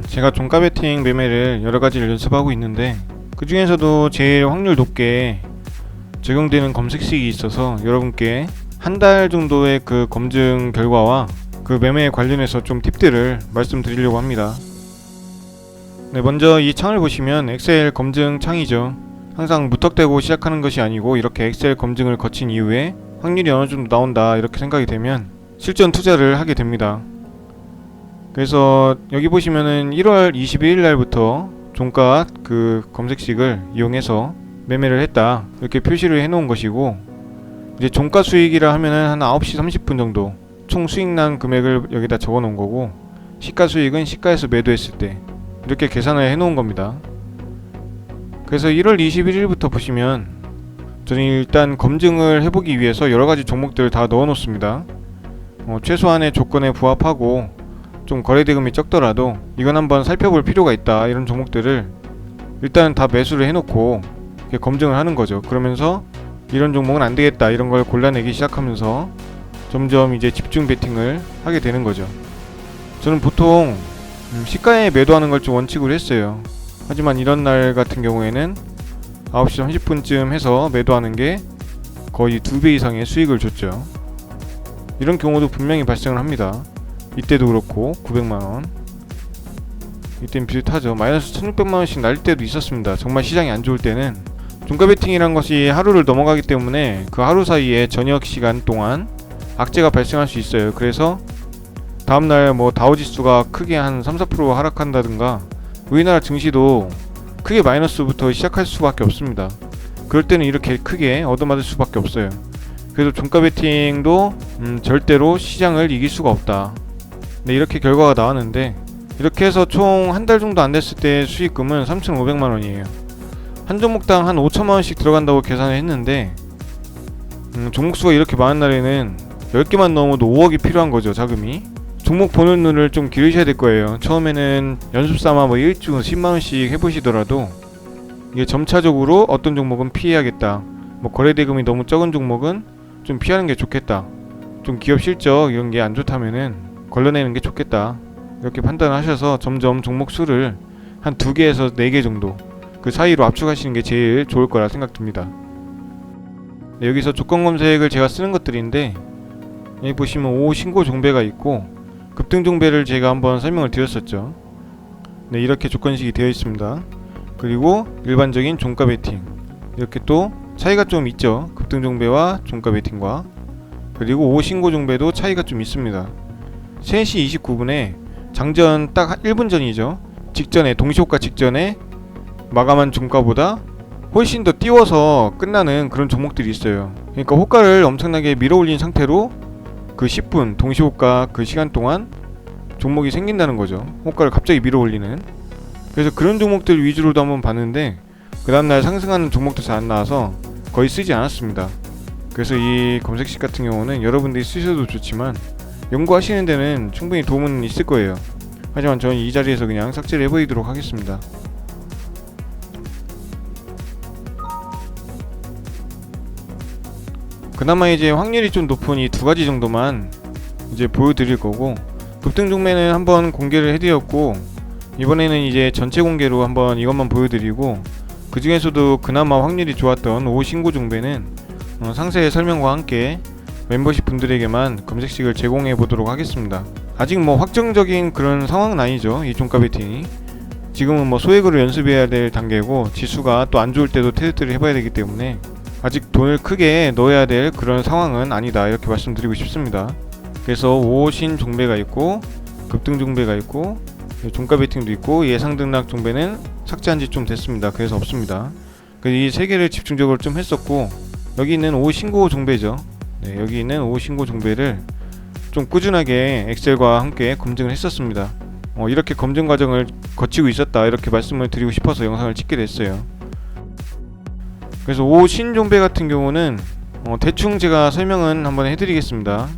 제가 종가 베팅 매매를 여러가지를 연습하고 있는데, 그 중에서도 제일 확률 높게 적용되는 검색식이 있어서 여러분께 한 달 정도의 그 검증 결과와 그 매매에 관련해서 좀 팁들을 말씀드리려고 합니다. 네, 먼저 이 창을 보시면 엑셀 검증 창이죠. 항상 무턱대고 시작하는 것이 아니고 이렇게 엑셀 검증을 거친 이후에 확률이 어느 정도 나온다 이렇게 생각이 되면 실전 투자를 하게 됩니다. 그래서 여기 보시면은 1월 22일 날부터 종가 그 검색식을 이용해서 매매를 했다 이렇게 표시를 해놓은 것이고, 이제 종가 수익이라 하면은 한 9시 30분 정도 총 수익난 금액을 여기다 적어 놓은 거고, 시가 수익은 시가에서 매도했을 때 이렇게 계산을 해 놓은 겁니다. 그래서 1월 21일부터 보시면 저는 일단 검증을 해보기 위해서 여러가지 종목들을 다 넣어 놓습니다. 최소한의 조건에 부합하고 좀 거래대금이 적더라도 이건 한번 살펴볼 필요가 있다 이런 종목들을 일단 다 매수를 해놓고 이렇게 검증을 하는 거죠. 그러면서 이런 종목은 안 되겠다 이런 걸 골라내기 시작하면서 점점 이제 집중 베팅을 하게 되는 거죠. 저는 보통 시가에 매도하는 걸 좀 원칙으로 했어요. 하지만 이런 날 같은 경우에는 9시 30분쯤 해서 매도하는 게 거의 2배 이상의 수익을 줬죠. 이런 경우도 분명히 발생을 합니다. 이때도 그렇고 900만원, 이때는 비슷하죠. 마이너스 1600만원씩 날 때도 있었습니다. 정말 시장이 안 좋을 때는 종가 베팅이란 것이 하루를 넘어가기 때문에 그 하루 사이에 저녁 시간 동안 악재가 발생할 수 있어요. 그래서 다음날 뭐 다우지수가 크게 한 3-4% 하락한다든가 우리나라 증시도 크게 마이너스부터 시작할 수밖에 없습니다. 그럴 때는 이렇게 크게 얻어맞을 수밖에 없어요. 그래서 종가 베팅도 절대로 시장을 이길 수가 없다. 네, 이렇게 결과가 나왔는데, 이렇게 해서 총 한 달 정도 안 됐을 때 수익금은 3,500만원이에요. 한 종목당 한 5천만원씩 들어간다고 계산을 했는데, 종목수가 이렇게 많은 날에는 10개만 넘어도 5억이 필요한 거죠, 자금이. 종목 보는 눈을 좀 기르셔야 될 거예요. 처음에는 연습삼아 뭐 1주 10만원씩 해보시더라도 이게 점차적으로 어떤 종목은 피해야겠다, 뭐 거래대금이 너무 적은 종목은 좀 피하는 게 좋겠다, 좀 기업 실적 이런 게 안 좋다면은 걸러내는 게 좋겠다, 이렇게 판단하셔서 점점 종목 수를 한 2개에서 4개 정도 그 사이로 압축하시는 게 제일 좋을 거라 생각됩니다. 네, 여기서 조건 검색을 제가 쓰는 것들인데, 여기 보시면 5 신고 종배가 있고 급등 종배를 제가 한번 설명을 드렸었죠. 네, 이렇게 조건식이 되어 있습니다. 그리고 일반적인 종가 베팅, 이렇게 또 차이가 좀 있죠. 급등 종배와 종가 베팅과. 그리고 5 신고 종배도 차이가 좀 있습니다. 3시 29분에 장전 딱 1분 전이죠. 직전에, 동시호가 직전에 마감한 종가보다 훨씬 더 띄워서 끝나는 그런 종목들이 있어요. 그러니까 호가를 엄청나게 밀어올린 상태로 그 10분 동시호가 그 시간 동안 종목이 생긴다는 거죠. 호가를 갑자기 밀어올리는. 그래서 그런 종목들 위주로도 한번 봤는데 그 다음날 상승하는 종목도 잘 안 나와서 거의 쓰지 않았습니다. 그래서 이 검색식 같은 경우는 여러분들이 쓰셔도 좋지만 연구하시는 데는 충분히 도움은 있을 거예요. 하지만 저는 이 자리에서 그냥 삭제를 해버리도록 하겠습니다. 그나마 이제 확률이 좀 높은 이 2가지 정도만 이제 보여드릴 거고, 급등 종매는 한번 공개를 해드렸고 이번에는 이제 전체 공개로 한번 이것만 보여드리고, 그 중에서도 그나마 확률이 좋았던 5 신고 종배는 상세 설명과 함께 멤버십 분들에게만 검색식을 제공해 보도록 하겠습니다. 아직 뭐 확정적인 그런 상황은 아니죠. 이 종가 베팅이 지금은 뭐 소액으로 연습해야 될 단계고, 지수가 또 안 좋을 때도 테스트를 해봐야 되기 때문에 아직 돈을 크게 넣어야 될 그런 상황은 아니다 이렇게 말씀드리고 싶습니다. 그래서 5신 종배가 있고 급등 종배가 있고 종가 베팅도 있고 예상 등락 종배는 삭제한 지 좀 됐습니다. 그래서 없습니다. 그래서 이 세 개를 집중적으로 좀 했었고, 여기 있는 5 신고 종배죠. 네, 여기 있는 5 신고 종배를 좀 꾸준하게 엑셀과 함께 검증을 했었습니다. 이렇게 검증 과정을 거치고 있었다 이렇게 말씀을 드리고 싶어서 영상을 찍게 됐어요. 그래서 5 신종배 같은 경우는 대충 제가 설명은 한번 해드리겠습니다.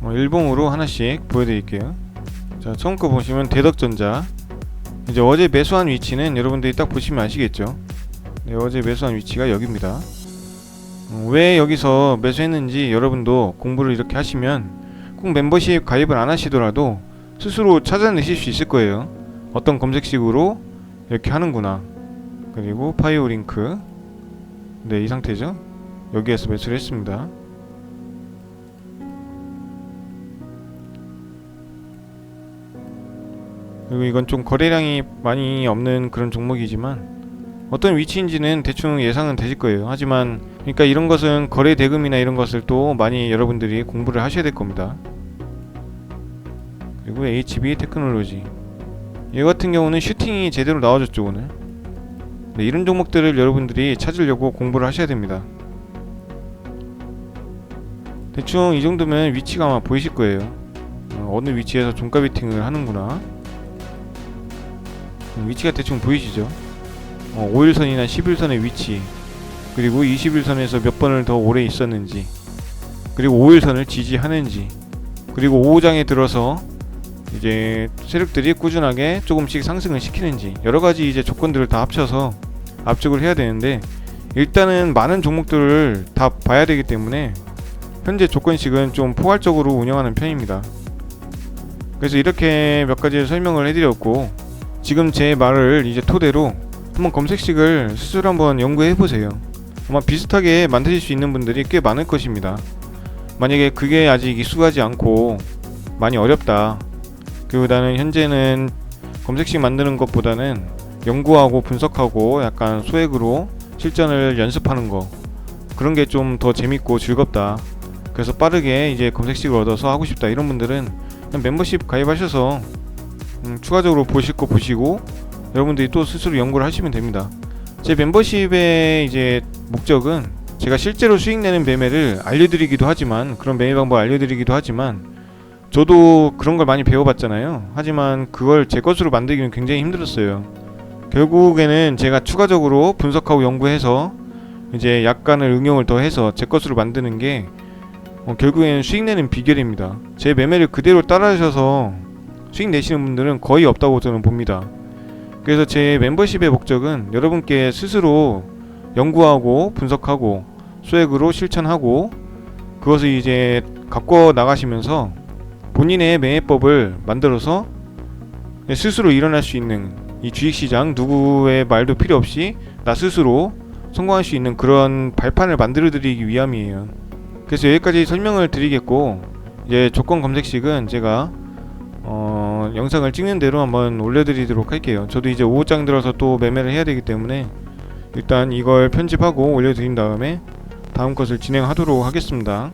일봉으로 하나씩 보여드릴게요. 자, 처음 거 보시면 대덕전자. 이제 어제 매수한 위치는 여러분들이 딱 보시면 아시겠죠. 네, 어제 매수한 위치가 여기입니다. 왜 여기서 매수했는지 여러분도 공부를 이렇게 하시면 꼭 멤버십 가입을 안 하시더라도 스스로 찾아내실 수 있을 거예요. 어떤 검색식으로 이렇게 하는구나. 그리고 파이오 링크. 네, 이 상태죠. 여기에서 매수를 했습니다. 그리고 이건 좀 거래량이 많이 없는 그런 종목이지만 어떤 위치인지는 대충 예상은 되실 거예요. 하지만 그러니까 이런 것은 거래 대금이나 이런 것을 또 많이 여러분들이 공부를 하셔야 될 겁니다. 그리고 HB 테크놀로지, 얘 같은 경우는 슈팅이 제대로 나와줬죠 오늘. 네, 이런 종목들을 여러분들이 찾으려고 공부를 하셔야 됩니다. 대충 이 정도면 위치가 아마 보이실 거예요. 어느 위치에서 종가 베팅을 하는구나. 위치가 대충 보이시죠? 5일선이나 10일선의 위치, 그리고 20일선에서 몇 번을 더 오래 있었는지, 그리고 5일선을 지지하는지, 그리고 5장에 들어서 이제 세력들이 꾸준하게 조금씩 상승을 시키는지, 여러가지 이제 조건들을 다 합쳐서 압축을 해야 되는데, 일단은 많은 종목들을 다 봐야 되기 때문에 현재 조건식은 좀 포괄적으로 운영하는 편입니다. 그래서 이렇게 몇 가지 설명을 해드렸고, 지금 제 말을 이제 토대로 한번 검색식을 스스로 한번 연구해 보세요. 아마 비슷하게 만드실 수 있는 분들이 꽤 많을 것입니다. 만약에 그게 아직 익숙하지 않고 많이 어렵다, 그리고 나는 현재는 검색식 만드는 것보다는 연구하고 분석하고 약간 소액으로 실전을 연습하는 거, 그런 게 좀 더 재밌고 즐겁다, 그래서 빠르게 이제 검색식을 얻어서 하고 싶다, 이런 분들은 그냥 멤버십 가입하셔서 추가적으로 보실 거 보시고 여러분들이 또 스스로 연구를 하시면 됩니다. 제 멤버십의 이제 목적은 제가 실제로 수익 내는 매매를 알려드리기도 하지만, 그런 매매 방법 알려드리기도 하지만, 저도 그런 걸 많이 배워봤잖아요. 하지만 그걸 제 것으로 만들기는 굉장히 힘들었어요. 결국에는 제가 추가적으로 분석하고 연구해서 이제 약간을 응용을 더 해서 제 것으로 만드는 게 결국에는 수익 내는 비결입니다. 제 매매를 그대로 따라하셔서 수익 내시는 분들은 거의 없다고 저는 봅니다. 그래서 제 멤버십의 목적은 여러분께 스스로 연구하고 분석하고 소액으로 실천하고 그것을 이제 갖고 나가시면서 본인의 매매법을 만들어서 스스로 일어날 수 있는, 이 주식시장 누구의 말도 필요 없이 나 스스로 성공할 수 있는 그런 발판을 만들어 드리기 위함이에요. 그래서 여기까지 설명을 드리겠고, 이제 조건 검색식은 제가 영상을 찍는 대로 한번 올려드리도록 할게요. 저도 이제 5장 들어서 또 매매를 해야 되기 때문에 일단 이걸 편집하고 올려드린 다음에 다음 것을 진행하도록 하겠습니다.